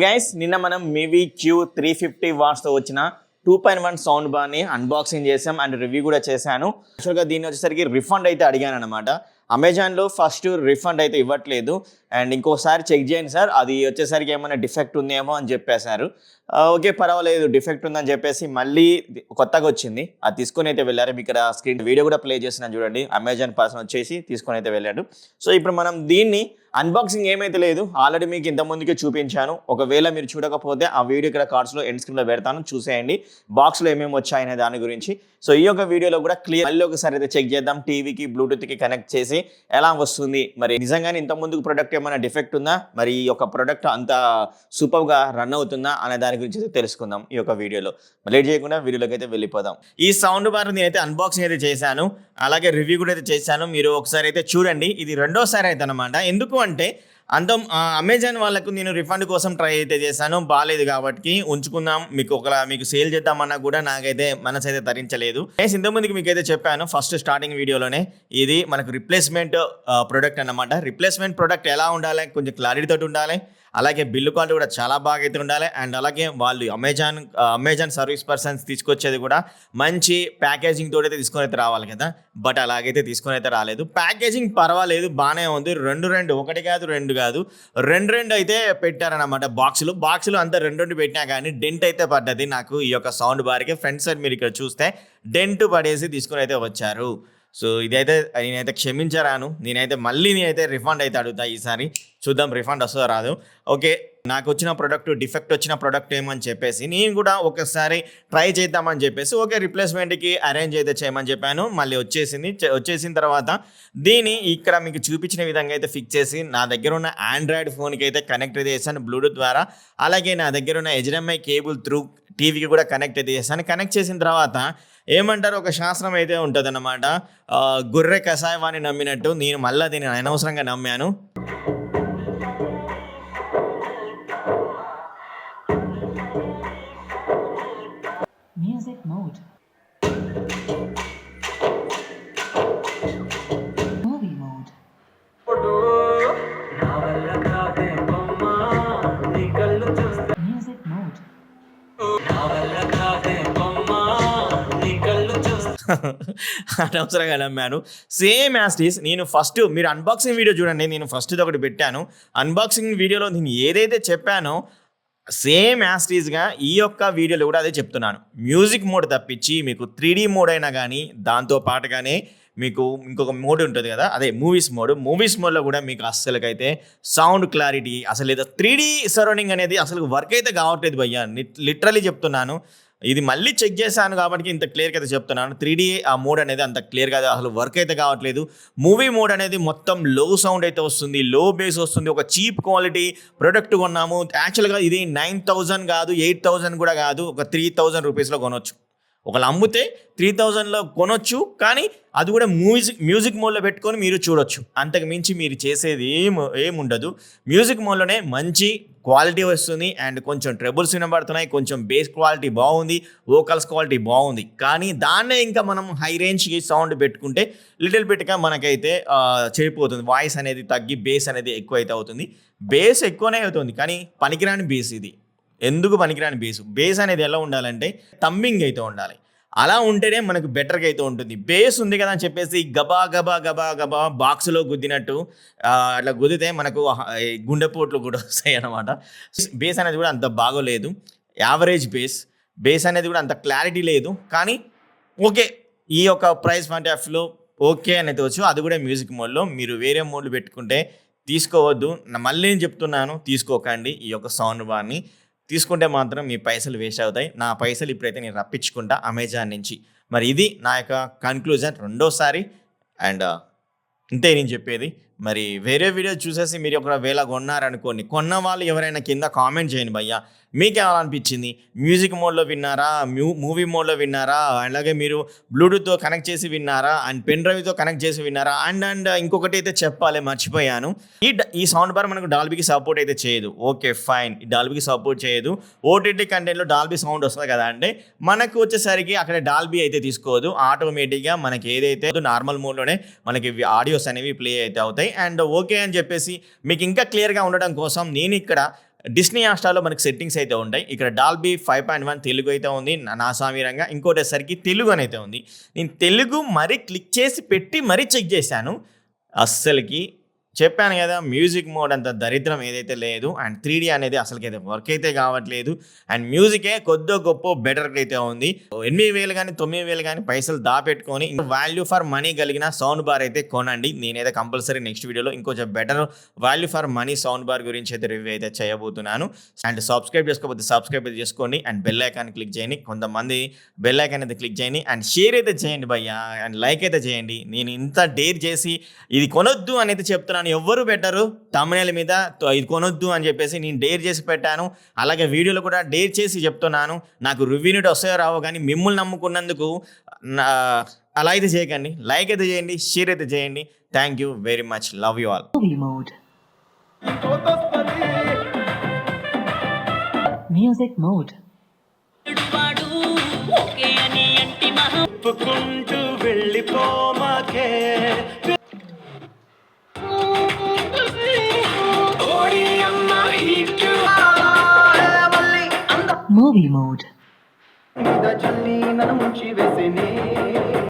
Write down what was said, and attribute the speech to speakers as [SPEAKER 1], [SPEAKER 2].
[SPEAKER 1] Guys నిన్న మనం మీవీ Q350 వాట్స్తో వచ్చిన 2.1 సౌండ్ బార్ని అన్బాక్సింగ్ చేసాం అండ్ రివ్యూ కూడా చేశాను. యాక్చువల్గా దీన్ని వచ్చేసరికి రిఫండ్ అయితే అడిగాను అనమాట. అమెజాన్లో ఫస్ట్ రిఫండ్ అయితే ఇవ్వట్లేదు అండ్ ఇంకోసారి చెక్ చేయండి సార్, అది వచ్చేసరికి ఏమైనా డిఫెక్ట్ ఉందేమో అని చెప్పేశారు. ఓకే పర్వాలేదు, డిఫెక్ట్ ఉందని చెప్పేసి మళ్ళీ కొత్తగా వచ్చింది, అది తీసుకొని అయితే వెళ్ళారు. మీకు ఇక్కడ స్క్రీన్ వీడియో కూడా ప్లే చేస్తున్నాను చూడండి. అమెజాన్ పర్సన్ వచ్చేసి తీసుకొని అయితే వెళ్ళాడు. సో ఇప్పుడు మనం దీన్ని అన్బాక్సింగ్ ఏమైతే లేదు, ఆల్రెడీ మీకు ఇంతకుముందుకే చూపించాను. ఒకవేళ మీరు చూడకపోతే ఆ వీడియో ఇక్కడ కార్డ్స్లో ఎండ్ స్క్రీన్లో పెడతాను, చూసేయండి బాక్స్లో ఏమేమి వచ్చాయనే దాని గురించి. సో ఈ యొక్క వీడియోలో కూడా క్లియర్ మళ్ళీ ఒకసారి అయితే చెక్ చేద్దాం. టీవీకి బ్లూటూత్కి కనెక్ట్ చేసి ఎలా వస్తుంది, మరి నిజంగానే ఇంతకుముందు ప్రోడక్ట్ ఏమైనా డిఫెక్ట్ ఉందా, మరి ఈ యొక్క ప్రోడక్ట్ అంత సూపర్గా రన్ అవుతుందా అనే దాని గురించి అయితే తెలుసుకుందాం ఈ యొక్క వీడియోలో. లేట్ చేయకుండా వీడియోలోకి అయితే వెళ్ళిపోదాం. ఈ సౌండ్ బార్ నేనైతే అన్బాక్సింగ్ అయితే చేశాను, అలాగే రివ్యూ కూడా అయితే చేశాను. మీరు ఒకసారి అయితే చూడండి. ఇది రెండోసారి అయితే అనమాట. ఎందుకు అంటే అమెజాన్ వాళ్ళకు నేను రిఫండ్ కోసం ట్రై అయితే చేశాను, బాగాలేదు కాబట్టి ఉంచుకుందాం, మీకు సేల్ చేద్దామన్నా కూడా నాకైతే మనసు అయితే తరించలేదు. ఇంతకుముందుకు మీకైతే చెప్పాను ఫస్ట్ స్టార్టింగ్ వీడియోలోనే, ఇది మనకు రిప్లేస్మెంట్ ప్రోడక్ట్ అన్నమాట. రిప్లేస్మెంట్ ప్రోడక్ట్ ఎలా ఉండాలి, కొంచెం క్లారిటీ తోటి ఉండాలి, అలాగే బిల్లు క్వాలిటీ కూడా చాలా బాగా అయితే ఉండాలి. అండ్ అలాగే వాళ్ళు అమెజాన్ సర్వీస్ పర్సన్స్ తీసుకొచ్చేది కూడా మంచి ప్యాకేజింగ్ తోటి అయితే తీసుకొని అయితే రావాలి కదా, బట్ అలాగైతే తీసుకొని అయితే రాలేదు. ప్యాకేజింగ్ పర్వాలేదు, బాగానే ఉంది. ఒకటి కాదు రెండు కాదు, రెండు అయితే పెట్టారనమాట. బాక్సులు అంతా రెండు పెట్టినా కానీ డెంట్ అయితే పడ్డది నాకు ఈ యొక్క సౌండ్ బార్కి. ఫ్రంట్ సైడ్ మీరు ఇక్కడ చూస్తే డెంట్ పడేసి తీసుకొని అయితే వచ్చారు. సో ఇదైతే నేనైతే క్షమించరాను. నేనైతే రిఫండ్ అయితే అడుగుతా ఈసారి. చూద్దాం రిఫండ్ వస్తుందో రాదు. ఓకే, నాకు వచ్చిన ప్రోడక్ట్ డిఫెక్ట్ వచ్చిన ప్రోడక్ట్ ఏమని చెప్పేసి నేను కూడా ఒకసారి ట్రై చేద్దామని చెప్పేసి ఓకే రిప్లేస్మెంట్కి అరేంజ్ అయితే చేయమని చెప్పాను. మళ్ళీ వచ్చేసిన తర్వాత దీన్ని ఇక్కడ మీకు చూపించిన విధంగా అయితే ఫిక్స్ చేసి నా దగ్గర ఉన్న ఆండ్రాయిడ్ ఫోన్కి అయితే కనెక్ట్ అయితే చేశాను బ్లూటూత్ ద్వారా. అలాగే నా దగ్గర ఉన్న HDMI కేబుల్ త్రూ టీవీకి కూడా కనెక్ట్ అయితే చేశాను. కనెక్ట్ చేసిన తర్వాత ఏమంటారు, ఒక శాస్త్రం అయితే ఉంటుంది అన్నమాట. గొర్రె కషాయవాన్ని నమ్మినట్టు నేను మళ్ళీ దీన్ని అనవసరంగా నమ్మాను.
[SPEAKER 2] Music mode. Movie mode. Music mode.
[SPEAKER 1] అనవసరంగా నమ్మాను. సేమ్ యాస్టీస్ నేను ఫస్ట్, మీరు అన్బాక్సింగ్ వీడియో చూడండి, నేను ఫస్ట్ ఒకటి పెట్టాను. అన్బాక్సింగ్ వీడియోలో నేను ఏదైతే చెప్పానో సేమ్ యాస్టీస్గా ఈ యొక్క వీడియోలో కూడా అదే చెప్తున్నాను. మ్యూజిక్ మోడ్ తప్పించి మీకు 3D మోడ్ అయినా కానీ దాంతో పాటుగానే మీకు ఇంకొక మోడ్ ఉంటుంది కదా, అదే మూవీస్ మోడ్లో కూడా మీకు అస్సలకైతే సౌండ్ క్లారిటీ అసలు లేదా 3D సరౌండింగ్ అనేది అసలు వర్క్ అయితే కావట్లేదు భయ్యా, లిటరలీ చెప్తున్నాను. ఇది మళ్ళీ చెక్ చేశాను కాబట్టి ఇంత క్లియర్గా అయితే చెప్తున్నాను. 3D ఆ మోడ్ అనేది అంత క్లియర్గా అసలు వర్క్ అయితే కావట్లేదు. మూవీ మోడ్ అనేది మొత్తం లో సౌండ్ అయితే వస్తుంది, లో బేస్ వస్తుంది. ఒక చీప్ క్వాలిటీ ప్రొడక్ట్ కొన్నాము. యాక్చువల్గా ఇది 9,000 కాదు, 8,000 కూడా కాదు, ఒక 3,000 రూపీస్లో కొనవచ్చు. ఒకళ్ళు అమ్మితే 3,000లో కొనొచ్చు, కానీ అది కూడా మ్యూజిక్ మోడ్లో పెట్టుకొని మీరు చూడొచ్చు. అంతకు మించి మీరు చేసేది ఏముండదు. మ్యూజిక్ మోడ్లోనే మంచి క్వాలిటీ వస్తుంది అండ్ కొంచెం ట్రబుల్స్ వినబడుతున్నాయి, కొంచెం బేస్ క్వాలిటీ బాగుంది, వోకల్స్ క్వాలిటీ బాగుంది. కానీ దాన్నే ఇంకా మనం హై రేంజ్కి సౌండ్ పెట్టుకుంటే లిటిల్ బిట్గా మనకైతే చెడిపోతుంది. వాయిస్ అనేది తగ్గి బేస్ అనేది ఎక్కువ అయితే అవుతుంది. బేస్ ఎక్కువనే అవుతుంది కానీ పనికిరాని బేస్ ఇది. ఎందుకు పనికిరాని బేస్ అనేది ఎలా ఉండాలంటే తంబింగ్ అయితే ఉండాలి. అలా ఉంటేనే మనకు బెటర్గా అయితే ఉంటుంది. బేస్ ఉంది కదా అని చెప్పేసి గబా గబా బాక్స్లో గుద్దినట్టు అట్లా గుద్దితే మనకు గుండెపోట్లు కూడా వస్తాయి అన్నమాట. బేస్ అనేది కూడా అంత బాగోలేదు, యావరేజ్ బేస్ అనేది కూడా అంత క్లారిటీ లేదు. కానీ ఓకే, ఈ యొక్క ప్రైస్ పాయింట్ ఆఫ్ వ్యూలో ఓకే అని అయితే వచ్చు. అది కూడా మ్యూజిక్ మోడ్లో. మీరు వేరే మోడ్లు పెట్టుకుంటే తీసుకోవద్దు. మళ్ళీ నేను చెప్తున్నాను, తీసుకోకండి. ఈ యొక్క సౌండ్ బార్ని తీసుకుంటే మాత్రం మీ పైసలు వేస్ట్ అవుతాయి. నా పైసలు ఇప్పుడైతే నేను రప్పించుకుంటా అమెజాన్ నుంచి. మరి ఇది నా యొక్క కన్క్లూజన్ రెండోసారి. అండ్ ఇంతే నేను చెప్పేది. మరి వేరే వీడియో చూసేసి మీరు ఒకవేళ కొన్నారనుకోండి, కొన్న వాళ్ళు ఎవరైనా కింద కామెంట్ చేయండి భయ్యా, మీకు ఎలా అనిపించింది, మ్యూజిక్ మోడ్లో విన్నారా, మూవీ మోడ్లో విన్నారా, అలాగే మీరు బ్లూటూత్తో కనెక్ట్ చేసి విన్నారా, అండ్ పెన్ డ్రైవ్తో కనెక్ట్ చేసి విన్నారా, అండ్ ఇంకొకటి అయితే చెప్పాలి మర్చిపోయాను, ఈ సౌండ్ బార్ మనకు డాల్బీకి సపోర్ట్ అయితే చేయదు. ఓకే ఫైన్, డాల్బీకి సపోర్ట్ చేయదు. ఓటీటీ కంటెంట్లో డాల్బీ సౌండ్ వస్తుంది కదా అంటే మనకు వచ్చేసరికి అక్కడ డాల్బీ అయితే తీసుకోదు. ఆటోమేటిక్గా మనకి ఏదైతే నార్మల్ మోడ్లోనే మనకి ఆడియోస్ అనేవి ప్లే అయితే అవుతాయి. అండ్ ఓకే అని చెప్పేసి మీకు ఇంకా క్లియర్గా ఉండడం కోసం నేను ఇక్కడ డిస్నీ హాట్‌స్టార్‌లో మనకి సెట్టింగ్స్ అయితే ఉంటాయి. ఇక్కడ డాల్బీ 5.1 తెలుగు అయితే ఉంది. నా సామిరంగా ఇంకోటేసరికి తెలుగు అని అయితే ఉంది. నేను తెలుగు మరీ క్లిక్ చేసి పెట్టి మరీ చెక్ చేశాను. అస్సలకి చెప్పాను కదా! మ్యూజిక్ మోడ్ అంత దరిద్రం ఏదైతే లేదు. అండ్ 3D అనేది అసలకైతే వర్క్ అయితే కావట్లేదు. అండ్ మ్యూజికే కొద్దో గొప్పో బెటర్‌గా అయితే ఉంది. 8,000 గాని, 9,000 గాని పైసలు దాపెట్టుకొని వాల్యూ ఫర్ మనీ కలిగిన సౌండ్ బార్ అయితే కొనండి. నేనైతే కంపల్సరీ నెక్స్ట్ వీడియోలో ఇంకొంచెం better value for money sound bar గురించి అయితే రివ్యూ అయితే చేయబోతున్నాను. అండ్ సబ్స్క్రైబ్ చేసుకోకపోతే సబ్స్క్రైబ్ అయితే చేసుకోండి. అండ్ బెల్ ఐకాన్ క్లిక్ చేయండి. కొంతమంది బెల్ ఐకాన్ అయితే క్లిక్ చేయండి. అండ్ షేర్ అయితే చేయండి భయ్యా. అండ్ లైక్ అయితే చేయండి. నేను ఇంత డేర్ చేసి ఇది కొనొద్దు అని అయితే చెప్తున్నాను. ఎవ్వరు పెట్టరు థంబ్‌నెయిల్ మీద ఇది కొనొద్దు అని చెప్పేసి నేను డేర్ చేసి పెట్టాను. అలాగే వీడియోలో కూడా డేర్ చేసి చెప్తున్నాను. నాకు రివ్యూ యూనిట్ వస్తాయో రావో కానీ మిమ్మల్ని నమ్ముకున్నందుకు అలా అయితే చేయకండి. లైక్ అయితే చేయండి, షేర్ అయితే చేయండి. Thank you very much. Love you all.
[SPEAKER 2] Movie mode. Music mode.
[SPEAKER 3] వాడు ఓకే అని అంటి మహా
[SPEAKER 4] ఒప్పుకుంటూ వెళ్ళిపోమాకే ఓడి అమ్మ హీటు
[SPEAKER 2] Movie mode.
[SPEAKER 4] మీద చల్లి నన్ను ముంచి వేసినే